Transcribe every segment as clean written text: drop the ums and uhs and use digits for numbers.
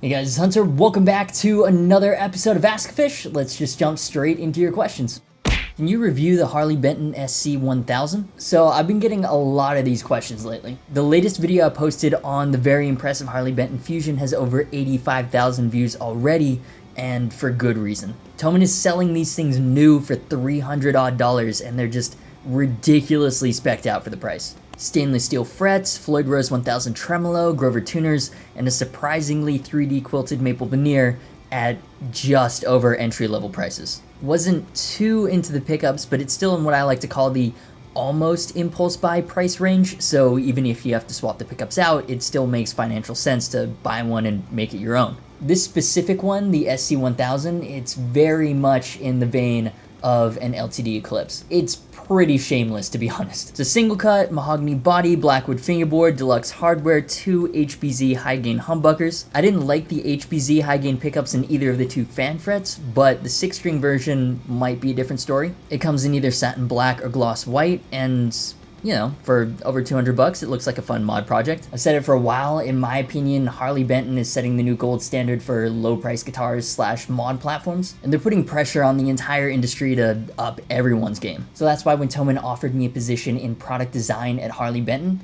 Hey guys, it's Hunter. Welcome back to another episode of AskGuffish. Let's just jump straight into your questions. Can you review the Harley Benton SC1000? So I've been getting a lot of these questions lately. The latest video I posted on the very impressive Harley Benton Fusion has over 85,000 views already, and for good reason. Thomann is selling these things new for $300 odd, and they're just ridiculously specced out for the price. Stainless steel frets, Floyd Rose 1000 tremolo, Grover tuners, and a surprisingly 3D quilted maple veneer at just over entry-level prices. Wasn't too into the pickups, but it's still in what I like to call the almost impulse buy price range, so even if you have to swap the pickups out, it still makes financial sense to buy one and make it your own. This specific one, the SC1000, it's very much in the vein of an LTD Eclipse. It's pretty shameless, to be honest. It's a single cut, mahogany body, blackwood fingerboard, deluxe hardware, 2 HBZ high gain humbuckers. I didn't like the HBZ high gain pickups in either of the 2 fan frets, but the 6-string version might be a different story. It comes in either satin black or gloss white, and you know, for over 200 bucks, it looks like a fun mod project. I've said it for a while. In my opinion, Harley Benton is setting the new gold standard for low price guitars / mod platforms, and they're putting pressure on the entire industry to up everyone's game. So that's why when Thomann offered me a position in product design at Harley Benton,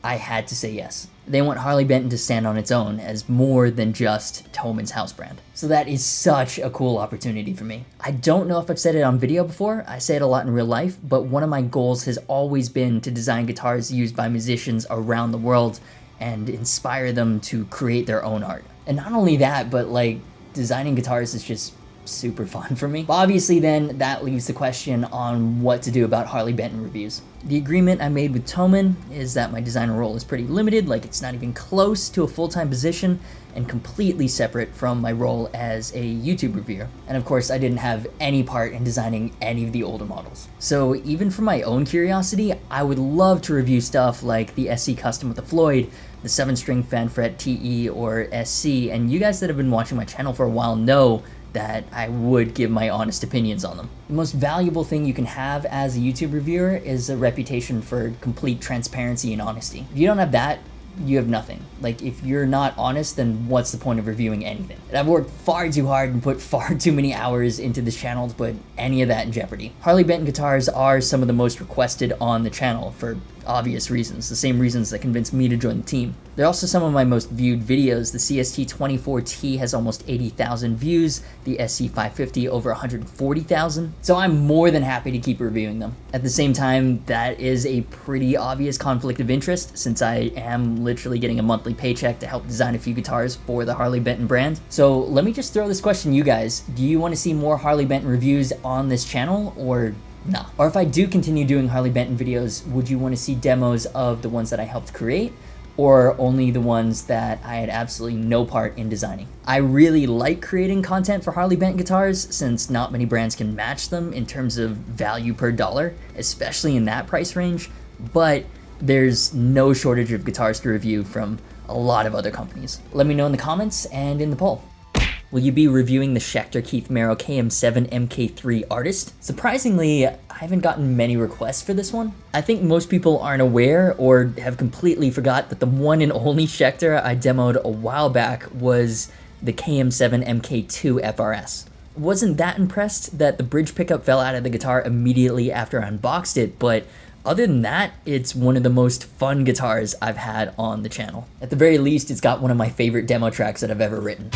I had to say yes. They want Harley Benton to stand on its own as more than just Thomann's house brand. So that is such a cool opportunity for me. I don't know if I've said it on video before, I say it a lot in real life, but one of my goals has always been to design guitars used by musicians around the world and inspire them to create their own art. And not only that, but like, designing guitars is just super fun for me. But obviously then that leaves the question on what to do about Harley Benton reviews. The agreement I made with Thomann is that my designer role is pretty limited, like it's not even close to a full-time position, and completely separate from my role as a YouTube reviewer. And of course I didn't have any part in designing any of the older models. So even for my own curiosity, I would love to review stuff like the SC Custom with the Floyd, the 7-string fan fret TE or SC, and you guys that have been watching my channel for a while know that I would give my honest opinions on them. The most valuable thing you can have as a YouTube reviewer is a reputation for complete transparency and honesty. If you don't have that, you have nothing. Like, if you're not honest, then what's the point of reviewing anything? And I've worked far too hard and put far too many hours into this channel to put any of that in jeopardy. Harley Benton guitars are some of the most requested on the channel for obvious reasons, the same reasons that convinced me to join the team. They're also some of my most viewed videos. The CST-24T has almost 80,000 views, the SC-550 over 140,000, so I'm more than happy to keep reviewing them. At the same time, that is a pretty obvious conflict of interest since I am literally getting a monthly paycheck to help design a few guitars for the Harley Benton brand. So let me just throw this question to you guys. Do you want to see more Harley Benton reviews on this channel, or no? Or if I do continue doing Harley Benton videos, would you want to see demos of the ones that I helped create, or only the ones that I had absolutely no part in designing? I really like creating content for Harley Benton guitars since not many brands can match them in terms of value per dollar, especially in that price range, but there's no shortage of guitars to review from a lot of other companies. Let me know in the comments and in the poll. Will you be reviewing the Schecter Keith Merrow KM7 MK-III Artist? Surprisingly, I haven't gotten many requests for this one. I think most people aren't aware or have completely forgot that the one and only Schecter I demoed a while back was the KM7 MK-II FRS. Wasn't that impressed that the bridge pickup fell out of the guitar immediately after I unboxed it, but other than that, it's one of the most fun guitars I've had on the channel. At the very least, it's got one of my favorite demo tracks that I've ever written.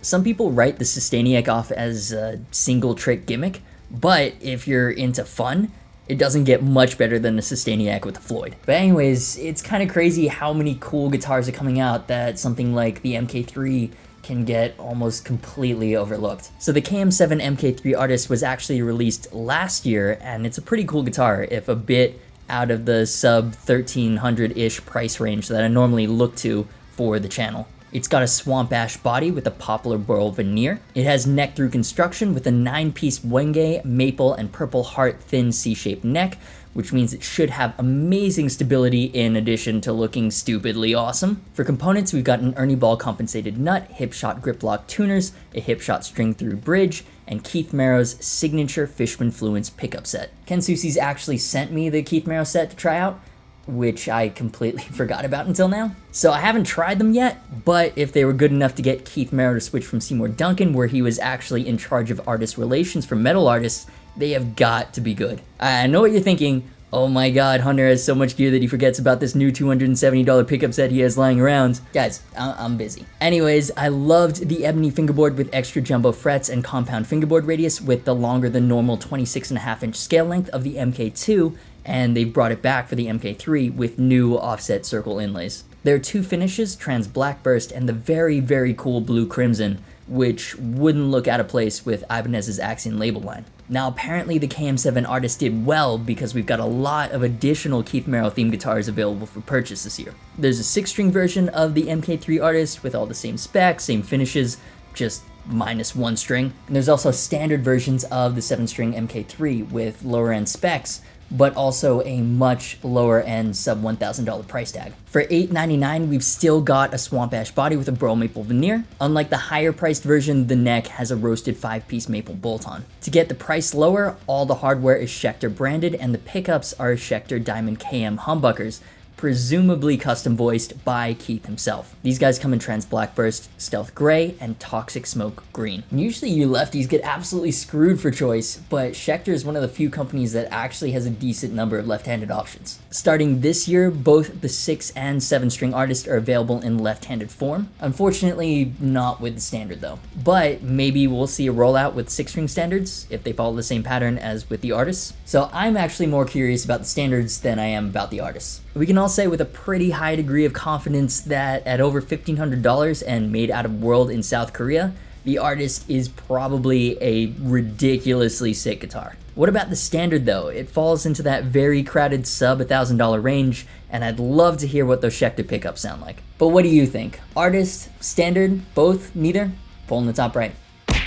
Some people write the Sustainiac off as a single trick gimmick, but if you're into fun, it doesn't get much better than the Sustainiac with the Floyd. But anyways, it's kind of crazy how many cool guitars are coming out that something like the MK-III can get almost completely overlooked. So the KM7 MK-III Artist was actually released last year, and it's a pretty cool guitar, if a bit out of the sub 1300-ish price range that I normally look to for the channel. It's got a swamp ash body with a poplar burl veneer. It has neck through construction with a 9-piece wenge, maple, and purple heart thin C-shaped neck, which means it should have amazing stability in addition to looking stupidly awesome. For components, we've got an Ernie Ball compensated nut, hip shot grip lock tuners, a hip shot string through bridge, and Keith Merrow's signature Fishman Fluence pickup set. Ken Susi's actually sent me the Keith Merrow set to try out, which I completely forgot about until now. So I haven't tried them yet, but if they were good enough to get Keith Merrow to switch from Seymour Duncan, where he was actually in charge of artist relations for metal artists, they have got to be good. I know what you're thinking. Oh my god, Hunter has so much gear that he forgets about this new $270 pickup set he has lying around. Guys, I'm busy. Anyways, I loved the ebony fingerboard with extra jumbo frets and compound fingerboard radius with the longer than normal 26.5-inch scale length of the MK2, and they've brought it back for the MK3 with new offset circle inlays. There are two finishes, Trans Black Burst and the very, very cool Blue Crimson, which wouldn't look out of place with Ibanez's Axion label line. Now apparently the KM7 artist did well because we've got a lot of additional Keith Merrow themed guitars available for purchase this year. There's a 6-string version of the MK3 artist with all the same specs, same finishes, just minus 1 string. And there's also standard versions of the 7-string MK3 with lower end specs, but also a much lower end sub $1,000 price tag. For $899, we've still got a swamp ash body with a burl maple veneer. Unlike the higher priced version, the neck has a roasted 5-piece maple bolt-on. To get the price lower, all the hardware is Schecter branded and the pickups are Schecter Diamond KM humbuckers, presumably custom voiced by Keith himself. These guys come in Trans Black Burst, Stealth Gray, and Toxic Smoke Green. And usually you lefties get absolutely screwed for choice, but Schecter is one of the few companies that actually has a decent number of left-handed options. Starting this year, both the 6 and 7-string artists are available in left-handed form. Unfortunately, not with the standard though. But maybe we'll see a rollout with 6-string standards if they follow the same pattern as with the artists. So I'm actually more curious about the standards than I am about the artists. We can all say with a pretty high degree of confidence that at over $1,500 and made out of world in South Korea, the artist is probably a ridiculously sick guitar. What about the standard though? It falls into that very crowded sub $1,000 range, and I'd love to hear what those Schecter pickups sound like. But what do you think? Artist, standard, both, neither? Poll in the top right.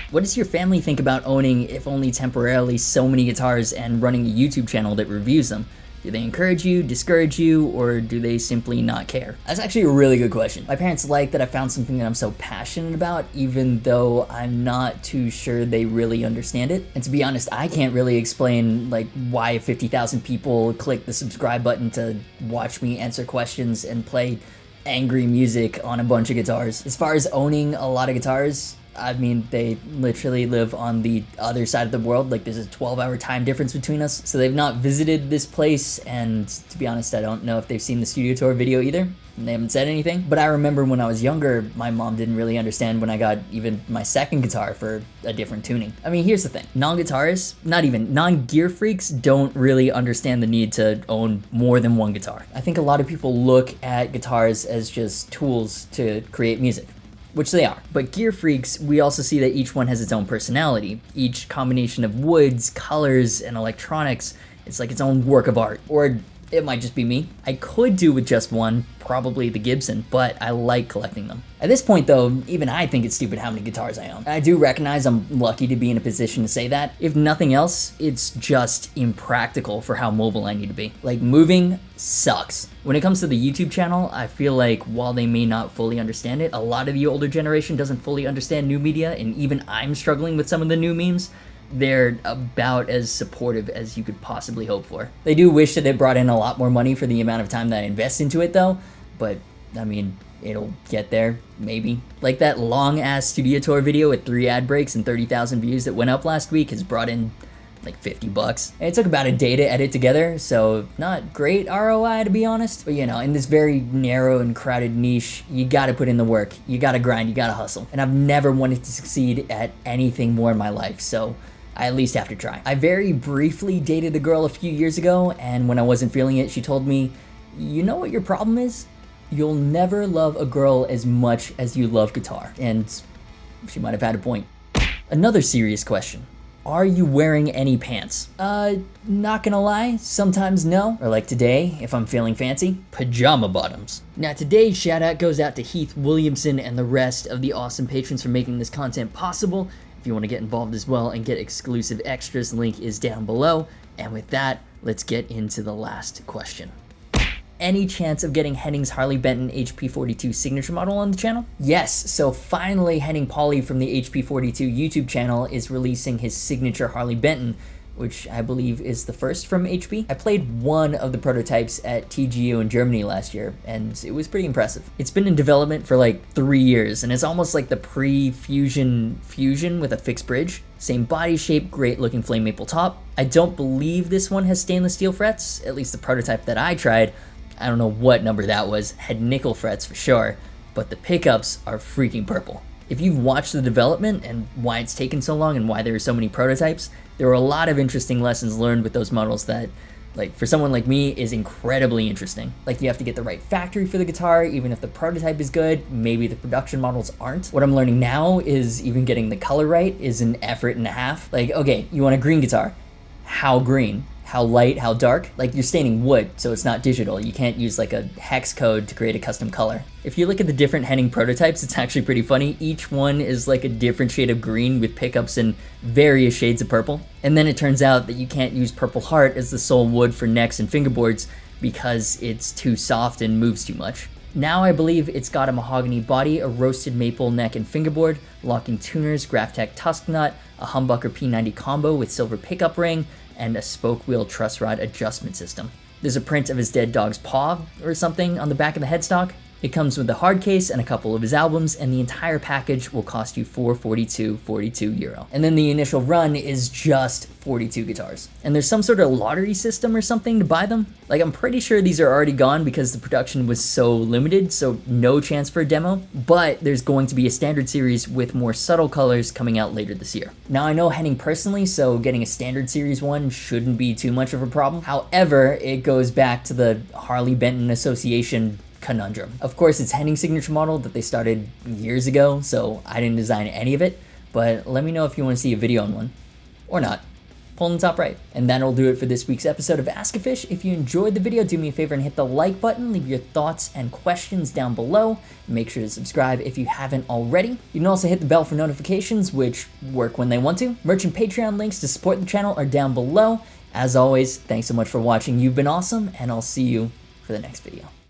What does your family think about owning, if only temporarily, so many guitars and running a YouTube channel that reviews them? Do they encourage you, discourage you, or do they simply not care? That's actually a really good question. My parents like that I found something that I'm so passionate about, even though I'm not too sure they really understand it. And to be honest, I can't really explain like why 50,000 people click the subscribe button to watch me answer questions and play angry music on a bunch of guitars. As far as owning a lot of guitars, I mean, they literally live on the other side of the world. Like, there's a 12-hour time difference between us. So they've not visited this place, and to be honest, I don't know if they've seen the studio tour video either. And they haven't said anything. But I remember when I was younger, my mom didn't really understand when I got even my second guitar for a different tuning. I mean, here's the thing. Non-guitarists, not even non-gear freaks, don't really understand the need to own more than one guitar. I think a lot of people look at guitars as just tools to create music, which they are. But gear freaks, we also see that each one has its own personality. Each combination of woods, colors, and electronics, it's like its own work of art. Or it might just be me. I could do with just one, probably the Gibson, but I like collecting them. At this point though, even I think it's stupid how many guitars I own. I do recognize I'm lucky to be in a position to say that. If nothing else, it's just impractical for how mobile I need to be. Like, moving sucks. When it comes to the YouTube channel, I feel like while they may not fully understand it, a lot of the older generation doesn't fully understand new media, and even I'm struggling with some of the new memes. They're about as supportive as you could possibly hope for. They do wish that they brought in a lot more money for the amount of time that I invest into it though, but I mean, it'll get there, maybe. Like that long-ass studio tour video with 3 ad breaks and 30,000 views that went up last week has brought in like $50. And it took about a day to edit together, so not great ROI to be honest. But you know, in this very narrow and crowded niche, you gotta put in the work, you gotta grind, you gotta hustle. And I've never wanted to succeed at anything more in my life, so I at least have to try. I very briefly dated a girl a few years ago, and when I wasn't feeling it, she told me, you know what your problem is? You'll never love a girl as much as you love guitar. And she might have had a point. Another serious question. Are you wearing any pants? Not gonna lie, sometimes no. Or like today, if I'm feeling fancy, pajama bottoms. Now today's shout out goes out to Heath Williamson and the rest of the awesome patrons for making this content possible. If you want to get involved as well and get exclusive extras, link is down below. And with that, let's get into the last question. Any chance of getting Henning's Harley Benton HP42 signature model on the channel? Yes, so finally Henning Pauly from the HP42 YouTube channel is releasing his signature Harley Benton, which I believe is the first from HP. I played one of the prototypes at TGU in Germany last year, and it was pretty impressive. It's been in development for like 3 years, and it's almost like the pre-Fusion Fusion with a fixed bridge. Same body shape, great looking flame maple top. I don't believe this one has stainless steel frets, at least the prototype that I tried. I don't know what number that was, had nickel frets for sure, but the pickups are freaking purple. If you've watched the development and why it's taken so long and why there are so many prototypes, there were a lot of interesting lessons learned with those models that, like, for someone like me, is incredibly interesting. Like, you have to get the right factory for the guitar, even if the prototype is good, maybe the production models aren't. What I'm learning now is even getting the color right is an effort and a half. Like, okay, you want a green guitar. How green? How light, how dark? Like, you're staining wood, so it's not digital. You can't use like a hex code to create a custom color. If you look at the different Henning prototypes, it's actually pretty funny. Each one is like a different shade of green with pickups in various shades of purple. And then it turns out that you can't use Purple Heart as the sole wood for necks and fingerboards because it's too soft and moves too much. Now I believe it's got a mahogany body, a roasted maple neck and fingerboard, locking tuners, Graphtec tusk nut, a humbucker P90 combo with silver pickup ring, and a spoke wheel truss rod adjustment system. There's a print of his dead dog's paw or something on the back of the headstock. It comes with a hard case and a couple of his albums, and the entire package will cost you €442. And then the initial run is just 42 guitars. And there's some sort of lottery system or something to buy them. Like, I'm pretty sure these are already gone because the production was so limited, so no chance for a demo, but there's going to be a standard series with more subtle colors coming out later this year. Now, I know Henning personally, so getting a standard series one shouldn't be too much of a problem. However, it goes back to the Harley Benton Association conundrum. Of course, it's Henning's signature model that they started years ago, so I didn't design any of it, but let me know if you want to see a video on one, or not. Pull in the top right. And that'll do it for this week's episode of AskGuffish. If you enjoyed the video, do me a favor and hit the like button, leave your thoughts and questions down below, and make sure to subscribe if you haven't already. You can also hit the bell for notifications, which work when they want to. Merch and Patreon links to support the channel are down below. As always, thanks so much for watching. You've been awesome, and I'll see you for the next video.